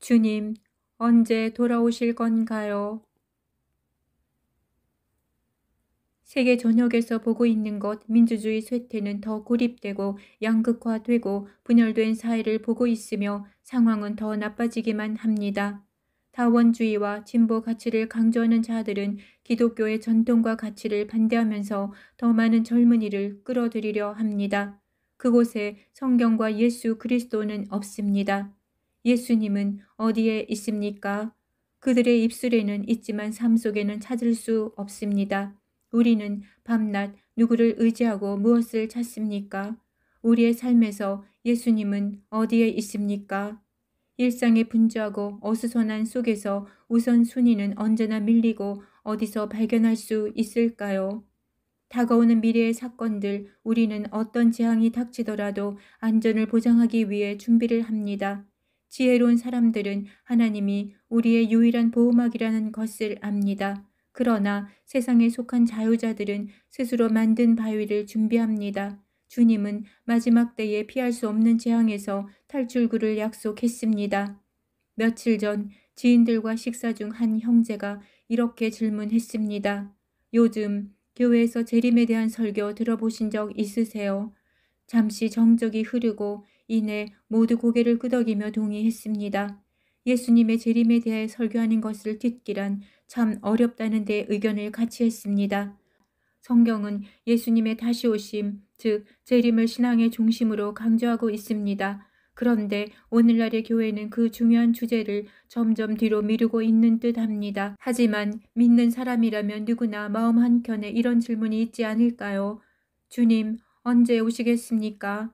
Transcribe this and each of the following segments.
주님, 언제 돌아오실 건가요? 세계 전역에서 보고 있는 것, 민주주의 쇠퇴는 더 고립되고 양극화되고 분열된 사회를 보고 있으며 상황은 더 나빠지기만 합니다. 다원주의와 진보 가치를 강조하는 자들은 기독교의 전통과 가치를 반대하면서 더 많은 젊은이를 끌어들이려 합니다. 그곳에 성경과 예수 그리스도는 없습니다. 예수님은 어디에 있습니까? 그들의 입술에는 있지만 삶 속에는 찾을 수 없습니다. 우리는 밤낮 누구를 의지하고 무엇을 찾습니까? 우리의 삶에서 예수님은 어디에 있습니까? 일상에 분주하고 어수선한 속에서 우선순위는 언제나 밀리고 어디서 발견할 수 있을까요? 다가오는 미래의 사건들, 우리는 어떤 재앙이 닥치더라도 안전을 보장하기 위해 준비를 합니다. 지혜로운 사람들은 하나님이 우리의 유일한 보호막이라는 것을 압니다. 그러나 세상에 속한 자유자들은 스스로 만든 바위를 준비합니다. 주님은 마지막 때에 피할 수 없는 재앙에서 탈출구를 약속했습니다. 며칠 전 지인들과 식사 중 한 형제가 이렇게 질문했습니다. 요즘 교회에서 재림에 대한 설교 들어보신 적 있으세요? 잠시 정적이 흐르고 이내 모두 고개를 끄덕이며 동의했습니다. 예수님의 재림에 대해 설교하는 것을 듣기란 참 어렵다는 데 의견을 같이 했습니다. 성경은 예수님의 다시 오심, 즉 재림을 신앙의 중심으로 강조하고 있습니다. 그런데 오늘날의 교회는 그 중요한 주제를 점점 뒤로 미루고 있는 듯합니다. 하지만 믿는 사람이라면 누구나 마음 한켠에 이런 질문이 있지 않을까요? 주님, 언제 오시겠습니까?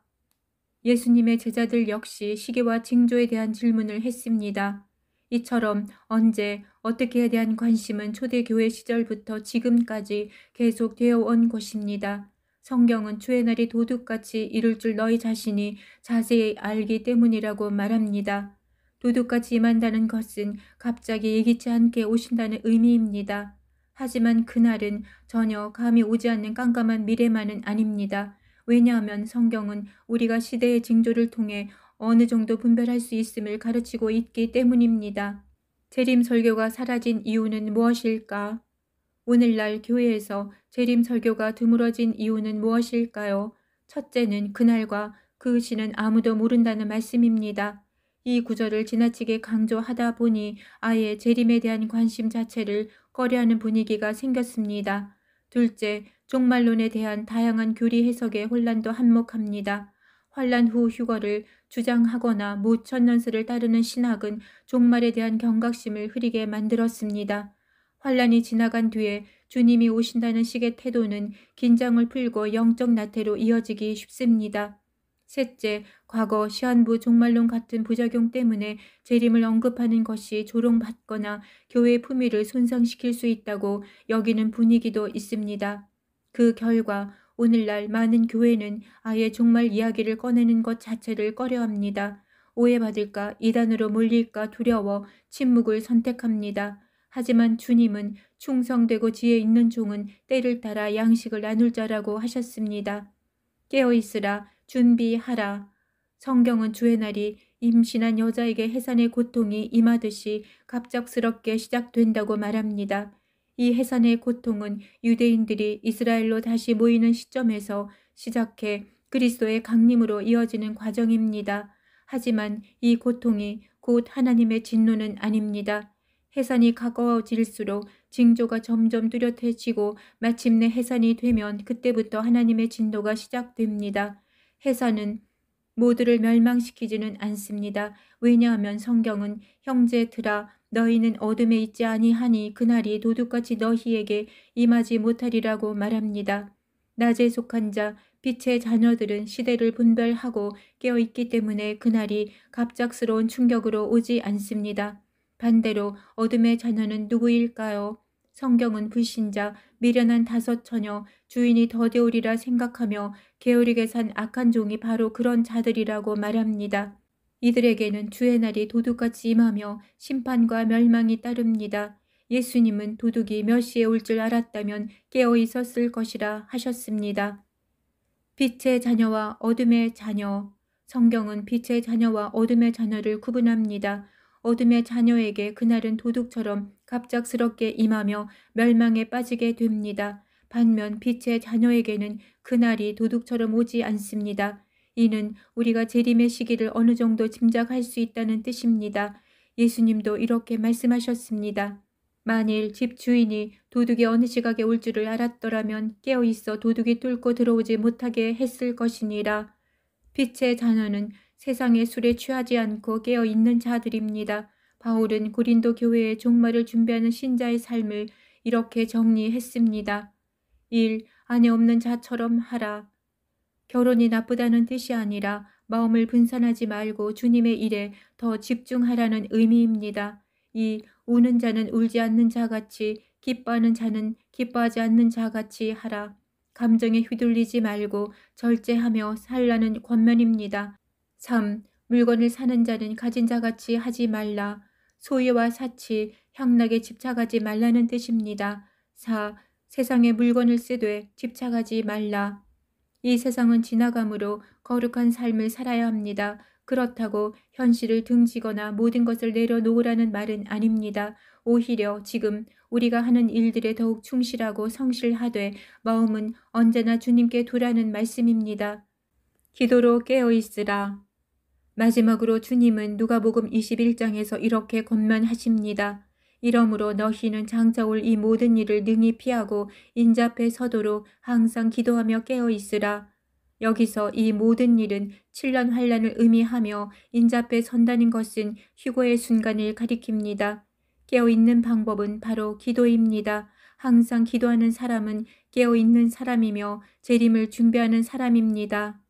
예수님의 제자들 역시 시계와 징조에 대한 질문을 했습니다. 이처럼 언제, 어떻게에 대한 관심은 초대교회 시절부터 지금까지 계속되어 온 것입니다. 성경은 주의 날이 도둑같이 이룰 줄 너희 자신이 자세히 알기 때문이라고 말합니다. 도둑같이 임한다는 것은 갑자기 예기치 않게 오신다는 의미입니다. 하지만 그날은 전혀 감이 오지 않는 깜깜한 미래만은 아닙니다. 왜냐하면 성경은 우리가 시대의 징조를 통해 어느 정도 분별할 수 있음을 가르치고 있기 때문입니다. 재림 설교가 사라진 이유는 무엇일까? 오늘날 교회에서 재림 설교가 드물어진 이유는 무엇일까요? 첫째는 그날과 그 시는 아무도 모른다는 말씀입니다. 이 구절을 지나치게 강조하다 보니 아예 재림에 대한 관심 자체를 꺼려하는 분위기가 생겼습니다. 둘째, 종말론에 대한 다양한 교리 해석의 혼란도 한몫합니다. 환란 후 휴거를 주장하거나 무천년설을 따르는 신학은 종말에 대한 경각심을 흐리게 만들었습니다. 환란이 지나간 뒤에 주님이 오신다는 식의 태도는 긴장을 풀고 영적 나태로 이어지기 쉽습니다. 셋째, 과거 시한부 종말론 같은 부작용 때문에 재림을 언급하는 것이 조롱받거나 교회의 품위를 손상시킬 수 있다고 여기는 분위기도 있습니다. 그 결과 오늘날 많은 교회는 아예 종말 이야기를 꺼내는 것 자체를 꺼려합니다. 오해받을까, 이단으로 몰릴까 두려워 침묵을 선택합니다. 하지만 주님은 충성되고 지혜 있는 종은 때를 따라 양식을 나눌 자라고 하셨습니다. 깨어있으라, 준비하라. 성경은 주의 날이 임신한 여자에게 해산의 고통이 임하듯이 갑작스럽게 시작된다고 말합니다. 이 해산의 고통은 유대인들이 이스라엘로 다시 모이는 시점에서 시작해 그리스도의 강림으로 이어지는 과정입니다. 하지만 이 고통이 곧 하나님의 진노는 아닙니다. 해산이 가까워질수록 징조가 점점 뚜렷해지고 마침내 해산이 되면 그때부터 하나님의 진노가 시작됩니다. 해산은 모두를 멸망시키지는 않습니다. 왜냐하면 성경은 형제들아 너희는 어둠에 있지 아니하니 그날이 도둑같이 너희에게 임하지 못하리라고 말합니다. 낮에 속한 자, 빛의 자녀들은 시대를 분별하고 깨어있기 때문에 그날이 갑작스러운 충격으로 오지 않습니다. 반대로 어둠의 자녀는 누구일까요? 성경은 불신자, 미련한 다섯 처녀, 주인이 더디오리라 생각하며 게으르게 산 악한 종이 바로 그런 자들이라고 말합니다. 이들에게는 주의 날이 도둑같이 임하며 심판과 멸망이 따릅니다. 예수님은 도둑이 몇 시에 올 줄 알았다면 깨어 있었을 것이라 하셨습니다. 빛의 자녀와 어둠의 자녀. 성경은 빛의 자녀와 어둠의 자녀를 구분합니다. 어둠의 자녀에게 그날은 도둑처럼 갑작스럽게 임하며 멸망에 빠지게 됩니다. 반면 빛의 자녀에게는 그날이 도둑처럼 오지 않습니다. 이는 우리가 재림의 시기를 어느 정도 짐작할 수 있다는 뜻입니다. 예수님도 이렇게 말씀하셨습니다. 만일 집 주인이 도둑이 어느 시각에 올 줄을 알았더라면 깨어있어 도둑이 뚫고 들어오지 못하게 했을 것이니라. 빛의 자녀는 세상의 술에 취하지 않고 깨어있는 자들입니다. 바울은 고린도 교회의 종말을 준비하는 신자의 삶을 이렇게 정리했습니다. 1. 아내 없는 자처럼 하라. 결혼이 나쁘다는 뜻이 아니라 마음을 분산하지 말고 주님의 일에 더 집중하라는 의미입니다. 2. 우는 자는 울지 않는 자같이 기뻐하는 자는 기뻐하지 않는 자같이 하라. 감정에 휘둘리지 말고 절제하며 살라는 권면입니다. 3. 물건을 사는 자는 가진 자같이 하지 말라. 소유와 사치, 향락에 집착하지 말라는 뜻입니다. 4. 세상의 물건을 쓰되 집착하지 말라. 이 세상은 지나가므로 거룩한 삶을 살아야 합니다. 그렇다고 현실을 등지거나 모든 것을 내려놓으라는 말은 아닙니다. 오히려 지금 우리가 하는 일들에 더욱 충실하고 성실하되 마음은 언제나 주님께 두라는 말씀입니다. 기도로 깨어있으라. 마지막으로 주님은 누가복음 21장에서 이렇게 권면하십니다. 이러므로 너희는 장차 올 이 모든 일을 능히 피하고 인자앞에 서도록 항상 기도하며 깨어있으라. 여기서 이 모든 일은 7년 환란을 의미하며 인자앞에 선다는 것은 휴거의 순간을 가리킵니다. 깨어있는 방법은 바로 기도입니다. 항상 기도하는 사람은 깨어있는 사람이며 재림을 준비하는 사람입니다.